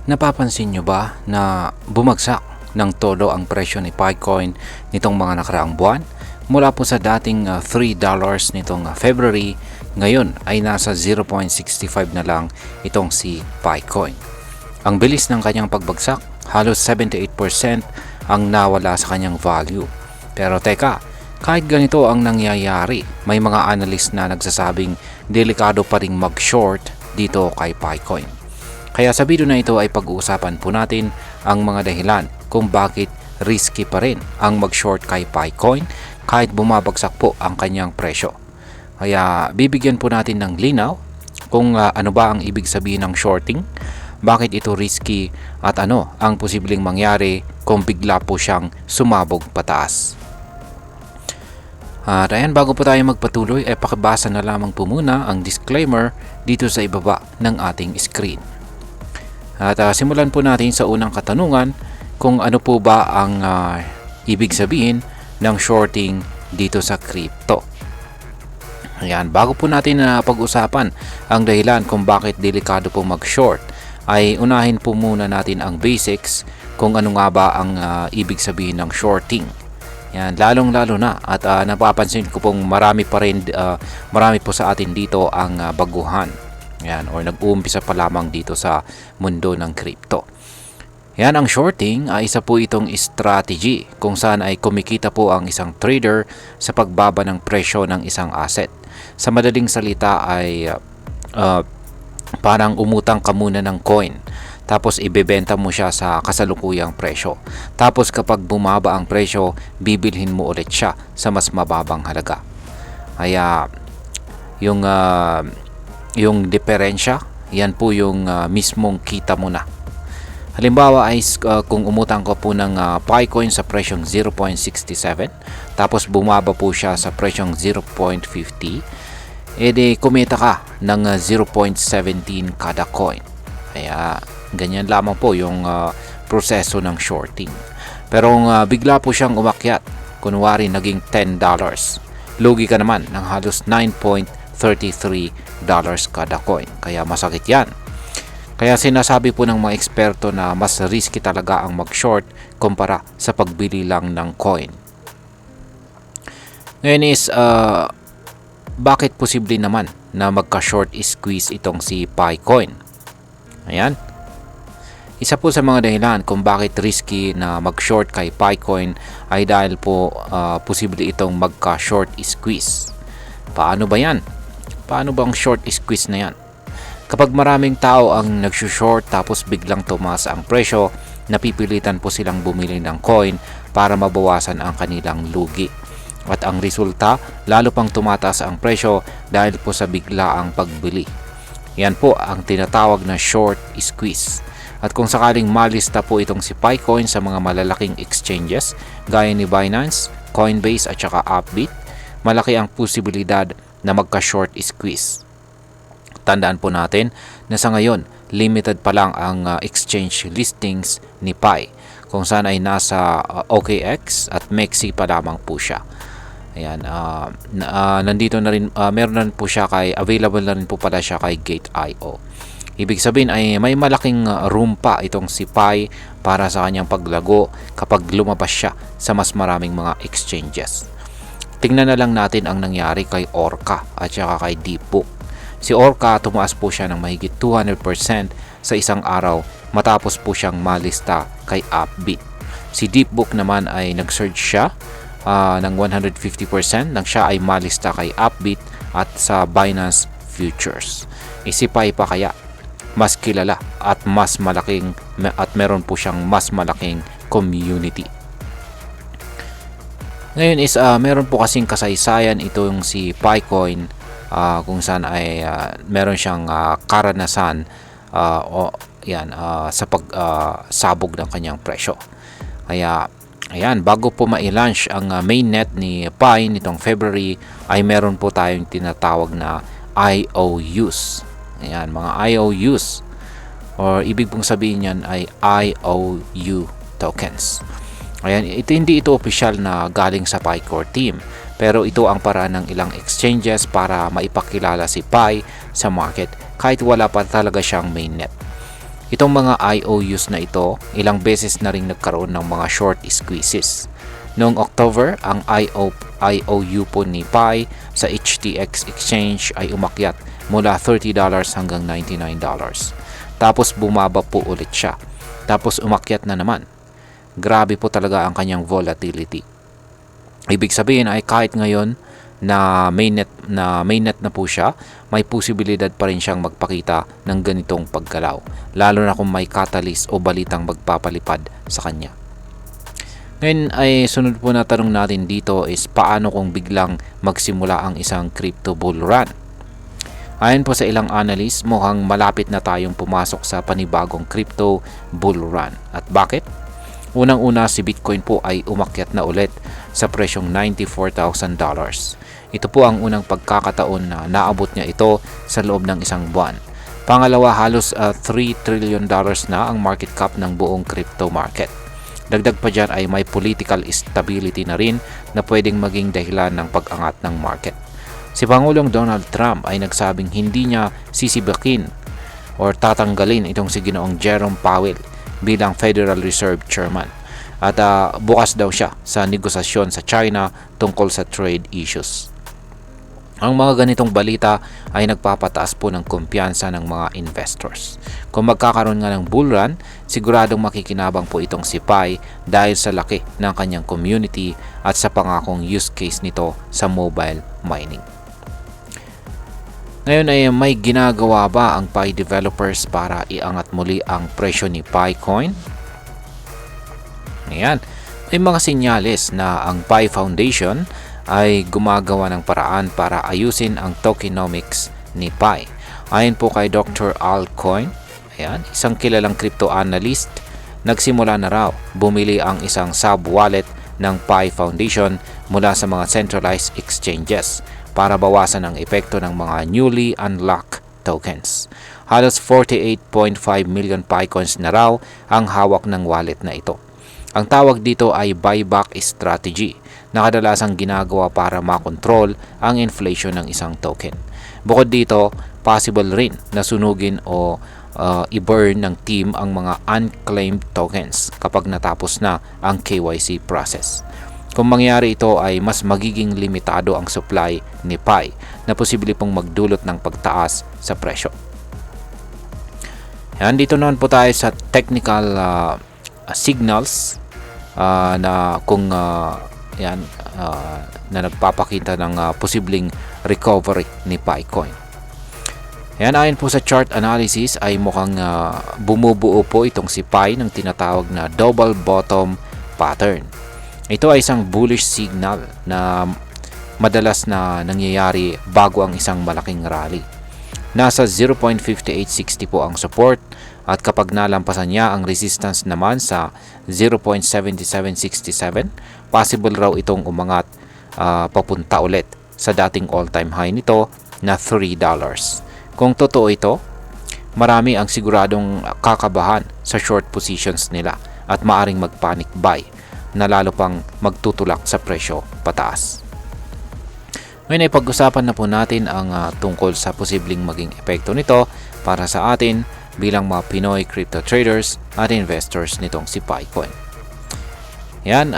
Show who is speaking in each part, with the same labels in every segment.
Speaker 1: Napapansin nyo ba na bumagsak ng todo ang presyo ni Picoin nitong mga nakaraang buwan? Mula po sa dating $3 nitong February, ngayon ay nasa 0.65 na lang itong si Picoin. Ang bilis ng kanyang pagbagsak, halos 78% ang nawala sa kanyang value. Pero teka, kahit ganito ang nangyayari, may mga analyst na nagsasabing delikado pa ring mag-short dito kay Picoin. Kaya sa video na ito ay pag-uusapan po natin ang mga dahilan kung bakit risky pa rin ang mag-short kay Picoin kahit bumabagsak po ang kanyang presyo. Kaya bibigyan po natin ng linaw kung ano ba ang ibig sabihin ng shorting, bakit ito risky at ano ang posibleng mangyari kung bigla po siyang sumabog pataas. At ayan, bago po tayo magpatuloy ay pakibasa na lamang po muna ang disclaimer dito sa ibaba ng ating screen. At simulan po natin sa unang katanungan kung ano po ba ang ibig sabihin ng shorting dito sa crypto. Ayan, bago po natin pag-usapan ang dahilan kung bakit delikado po mag-short, ay unahin po muna natin ang basics kung ano nga ba ang ibig sabihin ng shorting. Yan, lalong-lalo na at napapansin ko pong marami po sa atin dito ang baguhan. Yan, or nag-uumpisa pa lamang dito sa mundo ng crypto. Yan, ang shorting ay isa po itong strategy kung saan ay kumikita po ang isang trader sa pagbaba ng presyo ng isang asset. Sa madaling salita ay parang umutang ka muna ng coin, tapos ibebenta mo siya sa kasalukuyang presyo. Tapos kapag bumaba ang presyo, bibilhin mo ulit siya sa mas mababang halaga. Kaya yung diferensya, yan po yung mismong kita mo na. Halimbawa ay kung umutang ko po ng Picoin sa presyong 0.67, tapos bumaba po siya sa presyong 0.50, edi kumita ka ng 0.17 kada coin. Kaya ganyan lamang po yung proseso ng shorting. Pero bigla po siyang umakyat, kunwari naging $10, lugi ka naman ng halos $9.33 kada coin. Kaya masakit yan. Kaya sinasabi po ng mga eksperto na mas risky talaga ang mag-short kumpara sa pagbili lang ng coin. Ngayon is bakit posible naman na magka-short squeeze itong si Picoin? Ayan. Isa po sa mga dahilan kung bakit risky na mag-short kay Picoin ay dahil po posible itong magka-short squeeze. Paano ba yan? Paano bang short squeeze na yan? Kapag maraming tao ang nagsushort tapos biglang tumaas ang presyo, napipilitan po silang bumili ng coin para mabawasan ang kanilang lugi. At ang resulta, lalo pang tumataas ang presyo dahil po sa biglaang pagbili. Yan po ang tinatawag na short squeeze. At kung sakaling malista po itong si Picoin sa mga malalaking exchanges gaya ni Binance, Coinbase at saka Upbit, malaki ang posibilidad na magka-short squeeze. Tandaan po natin na sa ngayon, limited pa lang ang exchange listings ni Pi, kung saan ay nasa OKX at MEXC pa lamang po siya. Ayan, nandito na rin, meron na rin po siya available na rin po pala siya kay Gate.io. Ibig sabihin ay may malaking room pa itong si Pi para sa kanyang paglago kapag lumabas siya sa mas maraming mga exchanges. Tingnan na lang natin ang nangyari kay Orca at saka kay Deepbook. Si Orca, tumaas po siya ng mahigit 200% sa isang araw matapos po siyang malista kay Upbit. Si Deepbook naman ay nag-surge siya ng 150% nang siya ay malista kay Upbit at sa Binance Futures. Isipay pa kaya mas kilala at mas malaking at meron po siyang mas malaking community. Ngayon is meron po kasing kasaysayan itong si Picoin kung saan ay meron siyang karanasan sa pagsabog ng kanyang presyo. Kaya ayan, bago po ma-launch ang mainnet ni Pi nitong February ay meron po tayong tinatawag na IOUs. Ayan, mga IOUs, or ibig pong sabihin yan ay IOU tokens. Ayan, hindi ito opisyal na galing sa Pi Core team, pero ito ang paraan ng ilang exchanges para maipakilala si Pi sa market kahit wala pa talaga siyang mainnet. Itong mga IOUs na ito, ilang beses na rin nagkaroon ng mga short squeezes. Noong October, ang IOU po ni Pi sa HTX exchange ay umakyat mula $30 hanggang $99. Tapos bumaba po ulit siya. Tapos umakyat na naman. Grabe po talaga ang kanyang volatility. Ibig sabihin ay kahit ngayon na mainnet na po siya, may posibilidad pa rin siyang magpakita ng ganitong paggalaw, lalo na kung may catalyst o balitang magpapalipad sa kanya. Ngayon ay sunod po na tanong natin dito is paano kung biglang magsimula ang isang crypto bull run? Ayon po sa ilang analyst, mukhang malapit na tayong pumasok sa panibagong crypto bull run. At bakit? Unang-una, si Bitcoin po ay umakyat na ulit sa presyong $94,000. Ito po ang unang pagkakataon na naabot niya ito sa loob ng isang buwan. Pangalawa, halos $3 trillion na ang market cap ng buong crypto market. Dagdag pa dyan ay may political stability na rin na pwedeng maging dahilan ng pag-angat ng market. Si Pangulong Donald Trump ay nagsabing hindi niya sisibakin o tatanggalin itong si Ginoong Jerome Powell bilang Federal Reserve Chairman. At bukas daw siya sa negosasyon sa China tungkol sa trade issues. Ang mga ganitong balita ay nagpapataas po ng kumpiyansa ng mga investors. Kung magkakaroon nga ng bull run, siguradong makikinabang po itong si Pi dahil sa laki ng kanyang community at sa pangakong use case nito sa mobile mining. Ngayon ay may ginagawa ba ang Pi developers para iangat muli ang presyo ni Picoin? Ayan, may mga senyales na ang Pi Foundation ay gumagawa ng paraan para ayusin ang tokenomics ni Pi. Ayon po kay Dr. Al Coin, ayan, isang kilalang crypto analyst, nagsimula na raw bumili ang isang sub-wallet ng Pi Foundation mula sa mga centralized exchanges para bawasan ang epekto ng mga newly unlocked tokens. Halos 48.5 million Picoins na raw ang hawak ng wallet na ito. Ang tawag dito ay buyback strategy na kadalasang ginagawa para makontrol ang inflation ng isang token. Bukod dito, possible rin na sunugin o i-burn ng team ang mga unclaimed tokens kapag natapos na ang KYC process. Kung mangyari ito ay mas magiging limitado ang supply ni Pi na posible pong magdulot ng pagtaas sa presyo. Yan, dito naman po tayo sa technical signals na kung na nagpapakita ng posibleng recovery ni Picoin. Yan, ayon po sa chart analysis ay mukhang bumubuo po itong si Pi ng tinatawag na double bottom pattern. Ito ay isang bullish signal na madalas na nangyayari bago ang isang malaking rally. Nasa 0.5860 po ang support at kapag nalampasan niya ang resistance naman sa 0.7767, possible raw itong umangat papunta ulit sa dating all-time high nito na $3. Kung totoo ito, marami ang siguradong kakabahan sa short positions nila at maaring mag-panic buy na lalo pang magtutulak sa presyo pataas. Ngayon ay pag-usapan na po natin ang tungkol sa posibleng maging epekto nito para sa atin bilang mga Pinoy crypto traders at investors nitong si Picoin. Yan,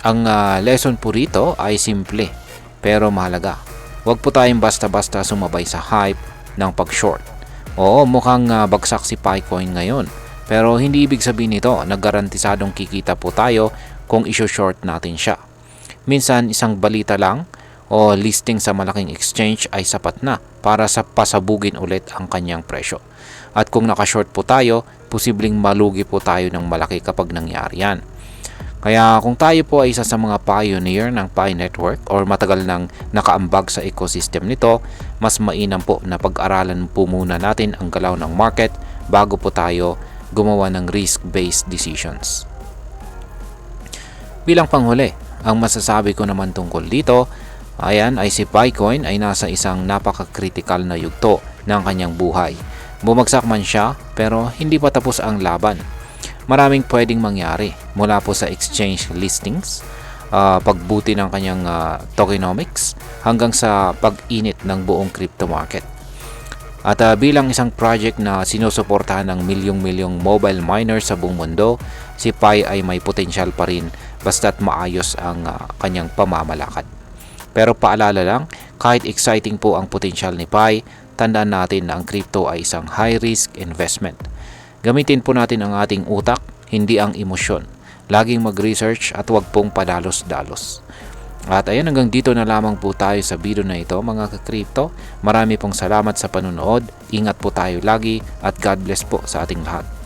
Speaker 1: ang lesson po rito ay simple pero mahalaga. Huwag po tayong basta-basta sumabay sa hype ng pag-short. Oo, mukhang bagsak si Picoin ngayon, pero hindi ibig sabihin nito na garantisadong kikita po tayo kung i-short natin siya. Minsan isang balita lang o listing sa malaking exchange ay sapat na para sa pasabugin ulit ang kanyang presyo. At kung naka-short po tayo, posibleng malugi po tayo ng malaki kapag nangyari yan. Kaya kung tayo po ay isa sa mga pioneer ng Pi Network or matagal nang nakaambag sa ecosystem nito, mas mainam po na pag-aralan po muna natin ang galaw ng market bago po tayo gumawa ng risk-based decisions. Bilang panghuli, ang masasabi ko naman tungkol dito, ayan ay si Picoin ay nasa isang napaka-critical na yugto ng kanyang buhay. Bumagsak man siya pero hindi pa tapos ang laban. Maraming pwedeng mangyari mula po sa exchange listings, pagbuti ng kanyang tokenomics hanggang sa pag-init ng buong crypto market. At bilang isang project na sinusuportahan ng milyong-milyong mobile miners sa buong mundo, si Pi ay may potensyal pa rin basta't maayos ang kanyang pamamalakad. Pero paalala lang, kahit exciting po ang potensyal ni Pi, tandaan natin na ang crypto ay isang high-risk investment. Gamitin po natin ang ating utak, hindi ang emosyon. Laging mag-research at huwag pong padalos-dalos. At ayan, hanggang dito na lamang po tayo sa video na ito mga ka-crypto. Marami pong salamat sa panonood. Ingat po tayo lagi at God bless po sa ating lahat.